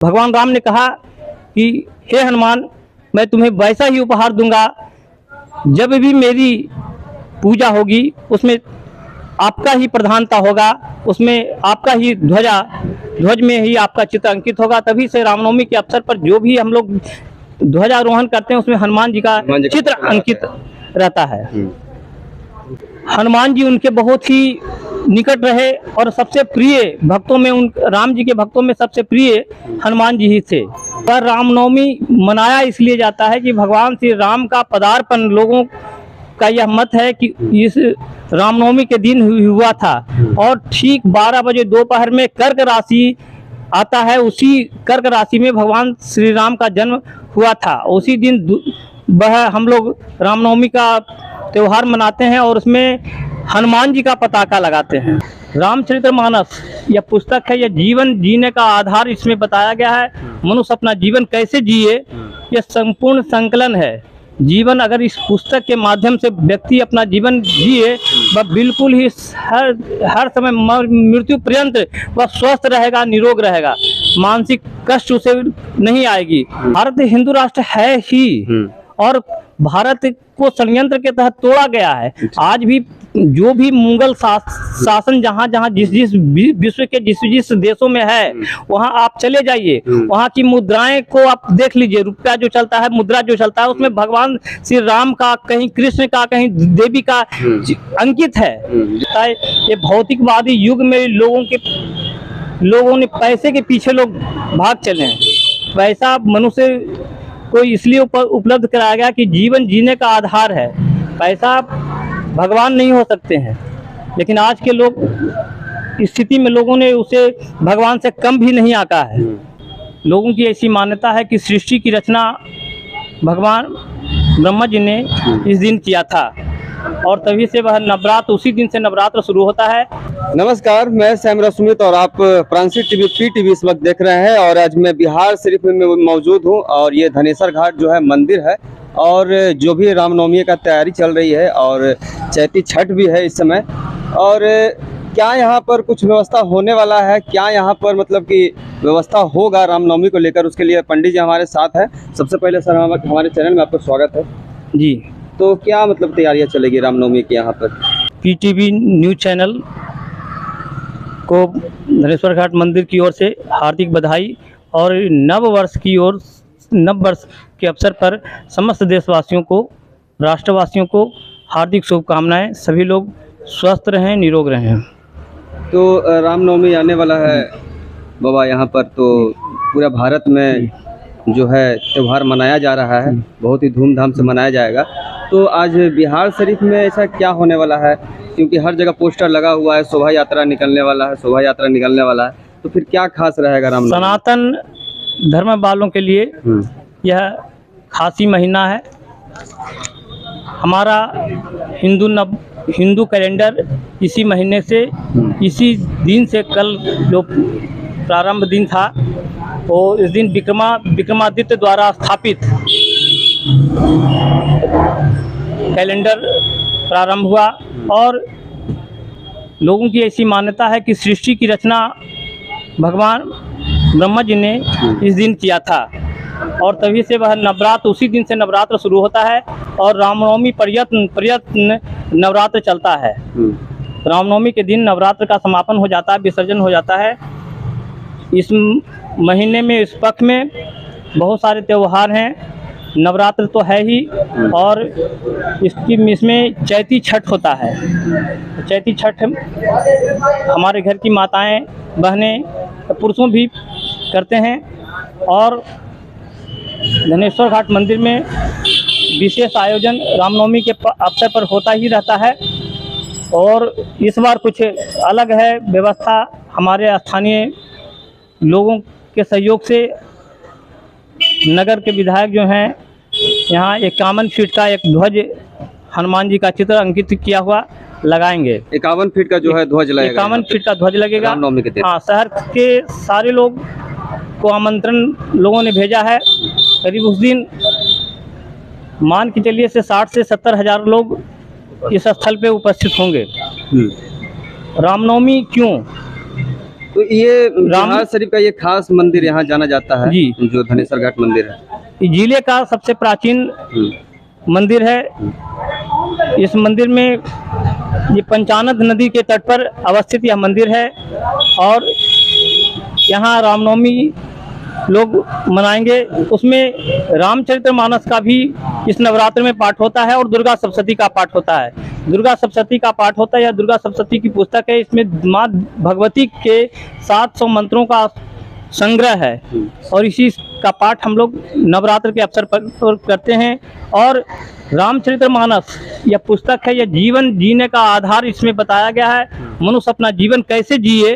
भगवान राम ने कहा कि हे हनुमान, मैं तुम्हें वैसा ही उपहार दूंगा, जब भी मेरी पूजा होगी उसमें आपका ही प्रधानता होगा, उसमें आपका ही ध्वज में ही आपका चित्र अंकित होगा। तभी से रामनवमी के अवसर पर जो भी हम लोग ध्वजारोहण करते हैं उसमें हनुमान जी का चित्र अंकित रहता है। हनुमान जी उनके बहुत ही निकट रहे और सबसे प्रिय भक्तों में, उन राम जी के भक्तों में सबसे प्रिय हनुमान जी ही थे। पर रामनवमी मनाया इसलिए जाता है कि भगवान श्री राम का पदार्पण, लोगों का यह मत है कि इस रामनवमी के दिन हुआ था और ठीक 12 बजे दोपहर में कर्क राशि आता है, उसी कर्क राशि में भगवान श्री राम का जन्म हुआ था। उसी दिन वह हम लोग रामनवमी का त्यौहार मनाते हैं और उसमें हनुमान जी का पताका लगाते हैं। रामचरितमानस यह पुस्तक है, यह जीवन जीने का आधार इसमें बताया गया है। मनुष्य अपना जीवन कैसे जिए, यह संपूर्ण संकलन है। जीवन अगर इस पुस्तक के माध्यम से व्यक्ति अपना जीवन जिए, वह बिल्कुल ही हर समय मृत्यु पर्यंत वह स्वस्थ रहेगा, निरोग रहेगा, मानसिक कष्ट उसे नहीं आएगी। भारत हिंदू राष्ट्र है ही और भारत को षड्यंत्र के तहत तोड़ा गया है। आज भी जो भी मुगल शासन जहाँ जहाँ जिस विश्व के जिस देशों में है, वहाँ आप चले जाइए, वहाँ की मुद्राएं को आप देख लीजिए। रुपया जो चलता है, मुद्रा जो चलता है, उसमें भगवान श्री राम का, कहीं कृष्ण का, कहीं देवी का अंकित है। ये भौतिकवादी युग में लोगों ने पैसे के पीछे लोग भाग चले हैं। पैसा मनुष्य को इसलिए उपलब्ध कराया गया कि जीवन जीने का आधार है। पैसा भगवान नहीं हो सकते हैं, लेकिन आज के लोग स्थिति में लोगों ने उसे भगवान से कम भी नहीं आंका है। लोगों की ऐसी मान्यता है कि सृष्टि की रचना भगवान ब्रह्मा जी ने इस दिन किया था और तभी से वह नवरात्र, उसी दिन से नवरात्र शुरू होता है। नमस्कार, मैं सैमरा सुमित और आप प्रांसी टीवी PTV इस वक्त देख रहे हैं और आज मैं बिहार शरीफ में मौजूद हूं और ये धनेसर घाट जो है मंदिर है और जो भी रामनवमी का तैयारी चल रही है और चैती छठ भी है इस समय। और क्या यहाँ पर कुछ व्यवस्था होने वाला है, क्या यहाँ पर मतलब कि व्यवस्था होगा रामनवमी को लेकर, उसके लिए पंडित जी हमारे साथ हैं। सबसे पहले सर हमारे चैनल में आपका स्वागत है जी। तो क्या मतलब तैयारियाँ चलेगी रामनवमी की यहाँ पर? PTV न्यूज चैनल को धनेश्वर घाट मंदिर की ओर से हार्दिक बधाई और नव वर्ष के अवसर पर समस्त देशवासियों को, राष्ट्रवासियों को हार्दिक शुभकामनाएं। सभी लोग स्वस्थ रहें, निरोग रहें। तो रामनवमी आने वाला है बाबा, यहाँ पर तो पूरा भारत में जो है त्यौहार मनाया जा रहा है, बहुत ही धूमधाम से मनाया जाएगा। तो आज बिहार शरीफ में ऐसा क्या होने वाला है, क्योंकि हर जगह पोस्टर लगा हुआ है, शोभा यात्रा निकलने वाला है, तो फिर क्या खास रहेगा रामनवमी? सनातन धर्म वालों के लिए यह खासी महीना है। हमारा हिंदू कैलेंडर इसी महीने से, इसी दिन से, कल जो प्रारंभ दिन था वो इस दिन विक्रमादित्य द्वारा स्थापित कैलेंडर प्रारंभ हुआ और लोगों की ऐसी मान्यता है कि सृष्टि की रचना भगवान ब्रह्मा जी ने इस दिन किया था और तभी से वह नवरात्र, उसी दिन से नवरात्र शुरू होता है और रामनवमी पर्यटन नवरात्र चलता है। रामनवमी के दिन नवरात्र का समापन हो जाता है, विसर्जन हो जाता है। इस महीने में, इस पक्ष में बहुत सारे त्यौहार हैं। नवरात्र तो है ही और इसमें चैती छठ होता है। चैती छठ हमारे घर की माताएं, बहनें, पुरुषों भी करते हैं और धनेश्वर घाट मंदिर में विशेष आयोजन रामनवमी के अवसर पर होता ही रहता है। और इस बार कुछ अलग है व्यवस्था। हमारे स्थानीय लोगों के सहयोग से नगर के विधायक जो हैं, यहाँ 51 फीट का एक ध्वज, हनुमान जी का चित्र अंकित किया हुआ लगाएंगे। 51 फीट का जो है ध्वज लगेगा, 51 फीट का ध्वज लगेगा रामनवमी के दिन। हाँ, शहर के सारे लोग को आमंत्रण लोगों ने भेजा है। करीब उस दिन मान के चलिए से 60 से 70 हज़ार लोग इस स्थल पे उपस्थित होंगे। रामनवमी क्यों? तो ये बिहार शरीफ का ये खास मंदिर यहाँ जाना जाता है जी। जो धनेसर घाट मंदिर है। जिले का सबसे प्राचीन मंदिर है। इस मंदिर में ये पंचानद नदी के तट पर अवस्थित यह मंदिर है और यहाँ रामनवमी लोग मनाएंगे। उसमें रामचरितमानस का भी इस नवरात्र में पाठ होता है और दुर्गा सप्तशती का पाठ होता है। दुर्गा सप्तशती का पाठ होता है या दुर्गा सप्तशती की पुस्तक है। इसमें माँ भगवती के 700 मंत्रों का संग्रह है और इसी का पाठ हम लोग नवरात्र के अवसर पर करते हैं। और रामचरितमानस यह पुस्तक है, यह जीवन जीने का आधार इसमें बताया गया है। मनुष्य अपना जीवन कैसे जिए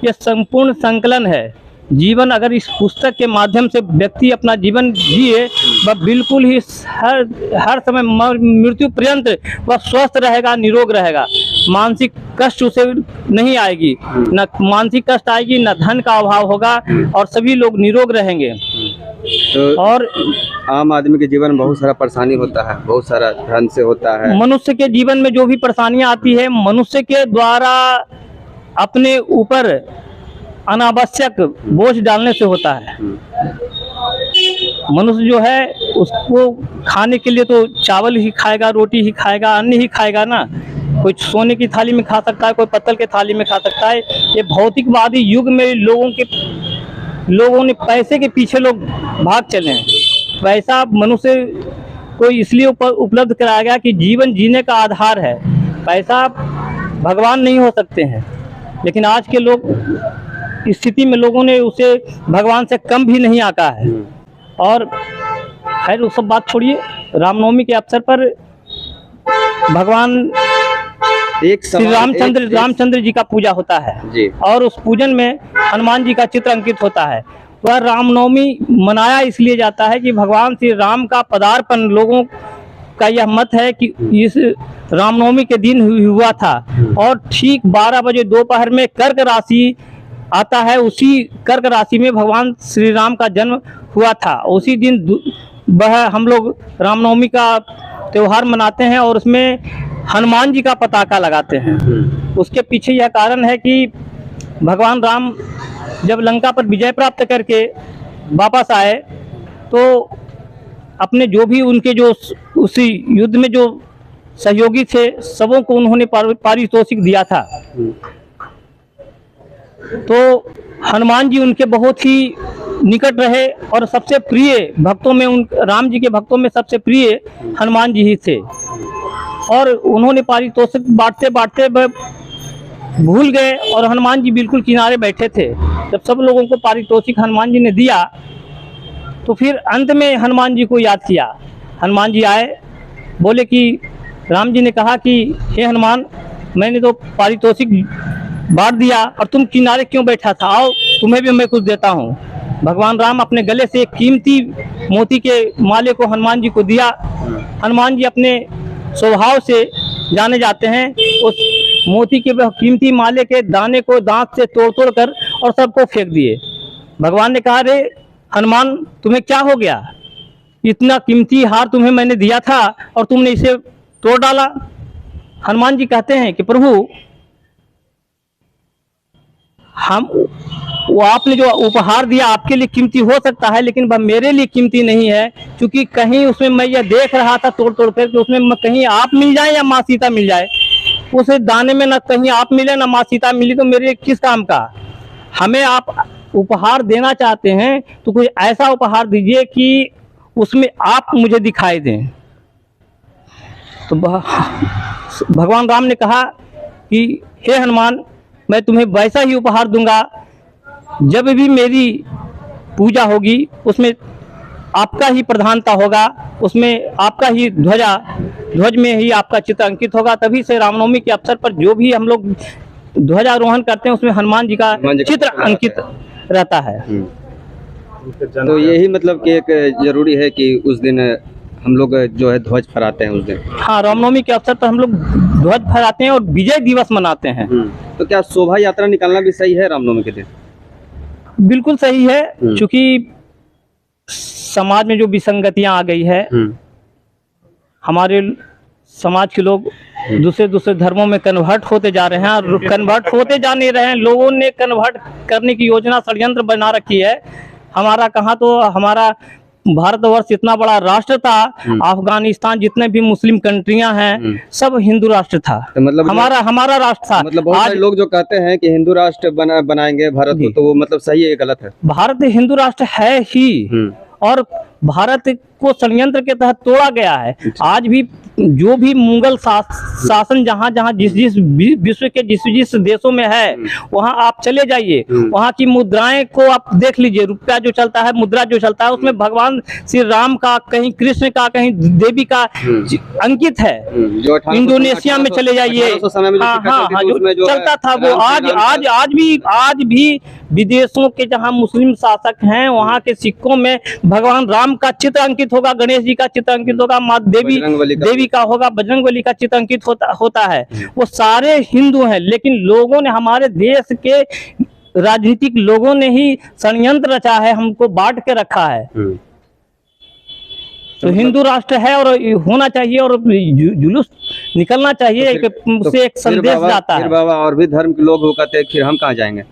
यह संपूर्ण संकलन है। जीवन अगर इस पुस्तक के माध्यम से व्यक्ति अपना जीवन जिए वह बिल्कुल ही हर समय मृत्यु पर्यंत वह स्वस्थ रहेगा, निरोग रहेगा। मानसिक कष्ट उसे नहीं आएगी, न मानसिक कष्ट आएगी, न धन का अभाव होगा और सभी लोग निरोग रहेंगे। तो और आम आदमी के जीवन में बहुत सारा परेशानी होता है, बहुत सारा धन से होता है। मनुष्य के जीवन में जो भी परेशानियां आती है मनुष्य के द्वारा अपने ऊपर अनावश्यक बोझ डालने से होता है। मनुष्य जो है उसको खाने के लिए तो चावल ही खाएगा, रोटी ही खाएगा, अन्न ही खाएगा ना। कोई सोने की थाली में खा सकता है, कोई पत्तल के थाली में खा सकता है। ये भौतिकवादी युग में लोगों ने पैसे के पीछे लोग भाग चले हैं। पैसा मनुष्य को इसलिए उपलब्ध कराया गया कि जीवन जीने का आधार है। पैसा भगवान नहीं हो सकते हैं, लेकिन आज के लोग इस स्थिति में लोगों ने उसे भगवान से कम भी नहीं आंका है। और खैर वो सब बात छोड़िए, रामनवमी के अवसर पर भगवान श्री रामचंद्र जी का पूजा होता है जी। और उस पूजन में हनुमान जी का चित्र अंकित होता है। वह रामनवमी मनाया इसलिए जाता है कि भगवान श्री राम का पदार्पण, लोगों का यह मत है कि इस रामनवमी के दिन हुआ था। और ठीक 12 बजे दोपहर में कर्क राशि आता है, उसी कर्क राशि में भगवान श्री राम का जन्म हुआ था। उसी दिन वह हम लोग रामनवमी का त्यौहार मनाते हैं और उसमें हनुमान जी का पताका लगाते हैं। उसके पीछे यह कारण है कि भगवान राम जब लंका पर विजय प्राप्त करके वापस आए तो अपने जो भी उनके जो उसी युद्ध में जो सहयोगी थे सबों को उन्होंने पारितोषिक दिया था। तो हनुमान जी उनके बहुत ही निकट रहे और सबसे प्रिय भक्तों में राम जी के भक्तों में सबसे प्रिय हनुमान जी ही थे। और उन्होंने पारितोषिक बांटते बांटते भूल गए और हनुमान जी बिल्कुल किनारे बैठे थे। जब सब लोगों को पारितोषिक हनुमान जी ने दिया तो फिर अंत में हनुमान जी को याद किया। हनुमान जी आए, बोले कि राम जी ने कहा कि हे हनुमान, मैंने तो पारितोषिक बांट दिया और तुम किनारे क्यों बैठा था, आओ तुम्हें भी मैं कुछ देता हूँ। भगवान राम अपने गले से एक कीमती मोती के माले को हनुमान जी को दिया। हनुमान जी अपने स्वभाव से जाने जाते हैं, उस मोती के कीमती माले के दाने को दांत से तोड़ तोड़ कर और सबको फेंक दिए। भगवान ने कहा, रे हनुमान, तुम्हें क्या हो गया, इतना कीमती हार तुम्हें मैंने दिया था और तुमने इसे तोड़ डाला। हनुमान जी कहते हैं कि प्रभु, वो आपने जो उपहार दिया आपके लिए कीमती हो सकता है, लेकिन वह मेरे लिए कीमती नहीं है, क्योंकि कहीं उसमें मैं यह देख रहा था तोड़ तोड़ कर कि उसमें कहीं आप मिल जाए या माँ सीता मिल जाए। उस दाने में न कहीं आप मिले न माँ सीता मिली तो मेरे किस काम का। हमें आप उपहार देना चाहते हैं तो कोई ऐसा उपहार दीजिए कि उसमें आप मुझे दिखाई दें। तो भगवान राम ने कहा कि हे हनुमान, मैं तुम्हें वैसा ही उपहार दूंगा, जब भी मेरी पूजा होगी उसमें आपका ही प्रधानता होगा, उसमें आपका ही ध्वज में ही आपका चित्र अंकित होगा। तभी से रामनवमी के अवसर पर जो भी हम लोग ध्वजारोहण करते हैं उसमें हनुमान जी का चित्र अंकित रहता है। तो यही मतलब कि एक जरूरी है कि उस दिन हम लोग जो है ध्वज फहराते हैं उस दिन। हाँ, रामनवमी के अवसर पर हम लोग ध्वज फहराते हैं और विजय दिवस मनाते हैं। तो क्या शोभा यात्रा निकालना भी सही है रामनवमी के दिन? बिल्कुल सही है, क्योंकि समाज में जो विसंगतियां आ गई है, हमारे समाज के लोग दूसरे दूसरे धर्मों में कन्वर्ट होते जा रहे हैं, और कन्वर्ट होते जा नहीं रहे हैं। लोगों ने कन्वर्ट करने की योजना षड्यंत्र बना रखी है। हमारा कहाँ, तो हमारा भारतवर्ष इतना बड़ा राष्ट्र था, अफगानिस्तान जितने भी मुस्लिम कंट्रियां हैं सब हिंदू राष्ट्र था। तो मतलब हमारा राष्ट्र था। मतलब बहुत सारे लोग जो कहते हैं कि हिंदू राष्ट्र बनाएंगे भारत को, तो वो मतलब सही है, गलत है? भारत हिंदू राष्ट्र है ही, और भारत को षड्यंत्र के तहत तोड़ा गया है। आज भी जो भी मुगल शासन जहाँ जहाँ जिस विश्व के जिस देशों में है, वहाँ आप चले जाइए, वहाँ की मुद्राएं को आप देख लीजिए। रुपया जो चलता है, मुद्रा जो चलता है, उसमें भगवान श्री राम का, कहीं कृष्ण का, कहीं देवी का अंकित है। इंडोनेशिया में चले जाइए, हाँ, जो चलता था वो आज भी विदेशों के जहाँ मुस्लिम शासक हैं, वहाँ के सिक्कों में भगवान राम का चित्र अंकित होगा, गणेश जी का चित्र अंकित होगा, माँ देवी का होगा, बजरंगबली का चित्र अंकित होता है। वो सारे हिंदू हैं, लेकिन लोगों ने, हमारे देश के राजनीतिक लोगों ने ही षड्यंत्र रचा है, हमको बांट के रखा है। तो हिंदू राष्ट्र है और होना चाहिए, और जुलूस निकलना चाहिए, उससे एक संदेश जाता है। बाबा, और भी धर्म के लोग वो कहते हैं फिर हम कहाँ जाएंगे?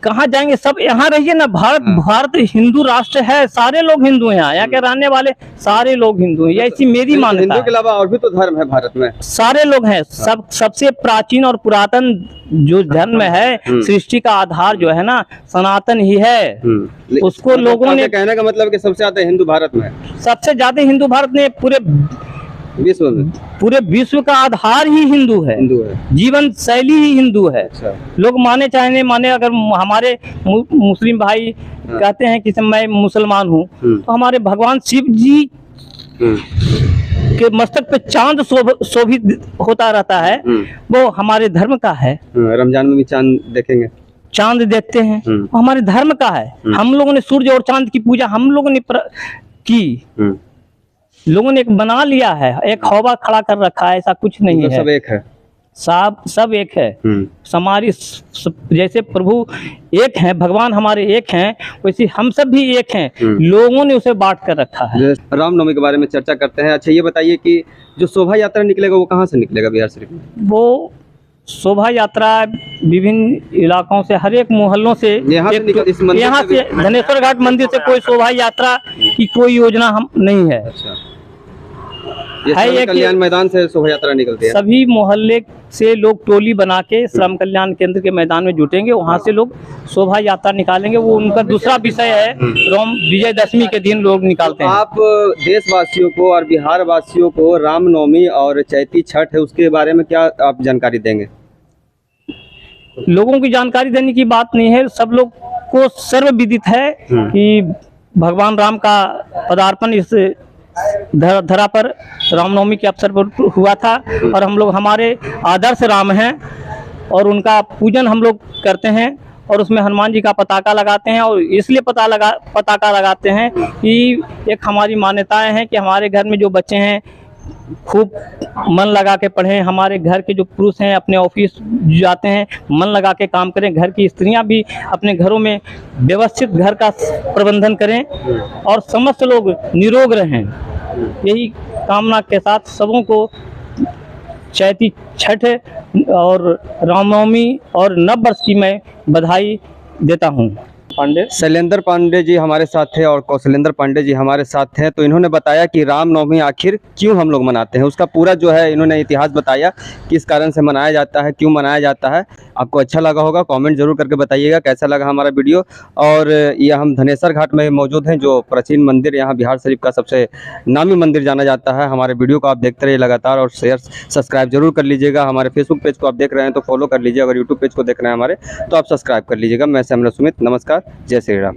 कहाँ जाएंगे? सब यहाँ रहिए ना। भारत हिंदू राष्ट्र है, सारे लोग हिंदू हैं, यहाँ के रहने वाले सारे लोग हिंदू हैं, ऐसी मेरी मान्यता है। हिंदू के अलावा और भी तो धर्म है भारत में, सारे लोग हैं। सबसे प्राचीन और पुरातन जो धर्म है, सृष्टि का आधार जो है ना, सनातन ही है। उसको लोगों ने, कहने का मतलब कि सबसे ज्यादा हिंदू भारत में, सबसे ज्यादा हिंदू भारत में, पूरे विश्व का आधार ही हिंदू है। जीवन शैली ही हिंदू है। अच्छा। लोग माने चाहे नहीं माने, अगर हमारे मुस्लिम भाई कहते हैं कि मैं मुसलमान हूँ, तो हमारे भगवान शिव जी के मस्तक पे चांद शोभित होता रहता है, वो हमारे धर्म का है। रमजान में भी चांद देखेंगे, चांद देखते हैं, वो हमारे धर्म का है। हम लोगों ने सूर्य और चांद की पूजा हम लोगों ने की। लोगों ने एक बना लिया है, एक हवा खड़ा कर रखा है, ऐसा कुछ नहीं है। सब एक है, सब एक है। हमारी जैसे प्रभु एक हैं, भगवान हमारे एक हैं, वैसे हम सब भी एक हैं। लोगों ने उसे बांट कर रखा है। रामनवमी के बारे में चर्चा करते हैं। अच्छा, ये बताइए कि जो शोभा यात्रा निकलेगा वो कहाँ से निकलेगा बिहार शरीफ में? वो शोभा यात्रा विभिन्न इलाकों से, हर एक मोहल्लों से, यहाँ से धनेश्वर घाट मंदिर से कोई शोभा यात्रा की कोई योजना हम नहीं है। अच्छा, ये कल्याण मैदान से शोभा यात्रा निकलती है। सभी मोहल्ले से लोग टोली बना के श्रम कल्याण केंद्र के मैदान में जुटेंगे, वहाँ से लोग शोभा यात्रा निकालेंगे। वो उनका दूसरा विषय है, विजयदशमी के दिन लोग निकालते हैं। आप देशवासियों को और बिहार वासियों को रामनवमी और चैती छठ है, उसके बारे में क्या आप जानकारी देंगे? लोगों की जानकारी देने की बात नहीं है, सब लोग को सर्वविदित है कि भगवान राम का पदार्पण इस धरा पर रामनवमी के अवसर पर हुआ था, और हम लोग, हमारे आदर्श राम हैं और उनका पूजन हम लोग करते हैं, और उसमें हनुमान जी का पताका लगाते हैं। और इसलिए पताका लगाते हैं कि एक हमारी मान्यताएं हैं कि हमारे घर में जो बच्चे हैं खूब मन लगा के पढ़ें, हमारे घर के जो पुरुष हैं अपने ऑफिस जाते हैं मन लगा के काम करें, घर की स्त्रियां भी अपने घरों में व्यवस्थित घर का प्रबंधन करें, और समस्त लोग निरोग रहें। यही कामना के साथ सबों को चैती छठ और रामनवमी और नव वर्ष की मैं बधाई देता हूँ। शैलेंद्र पांडे जी हमारे साथ थे और कौशलेंद्र पांडे जी हमारे साथ हैं। तो इन्होंने बताया कि रामनवमी आखिर क्यों हम लोग मनाते हैं, उसका पूरा जो है इन्होंने इतिहास बताया, किस कारण से मनाया जाता है, क्यों मनाया जाता है। आपको अच्छा लगा होगा, कमेंट जरूर करके बताइएगा कैसा लगा हमारा वीडियो। और ये हम धनेश्वर घाट में मौजूद हैं, जो प्राचीन मंदिर यहाँ बिहार शरीफ का सबसे नामी मंदिर जाना जाता है। हमारे वीडियो को आप देखते रहिए लगातार, और शेयर सब्सक्राइब जरूर कर लीजिएगा। हमारे फेसबुक पेज को आप देख रहे हैं तो फॉलो कर लीजिए, अगर यूट्यूब पेज को देख रहे हैं हमारे तो आप सब्सक्राइब कर लीजिएगा। मैं सैमरा सुमित, नमस्कार, जय श्री राम।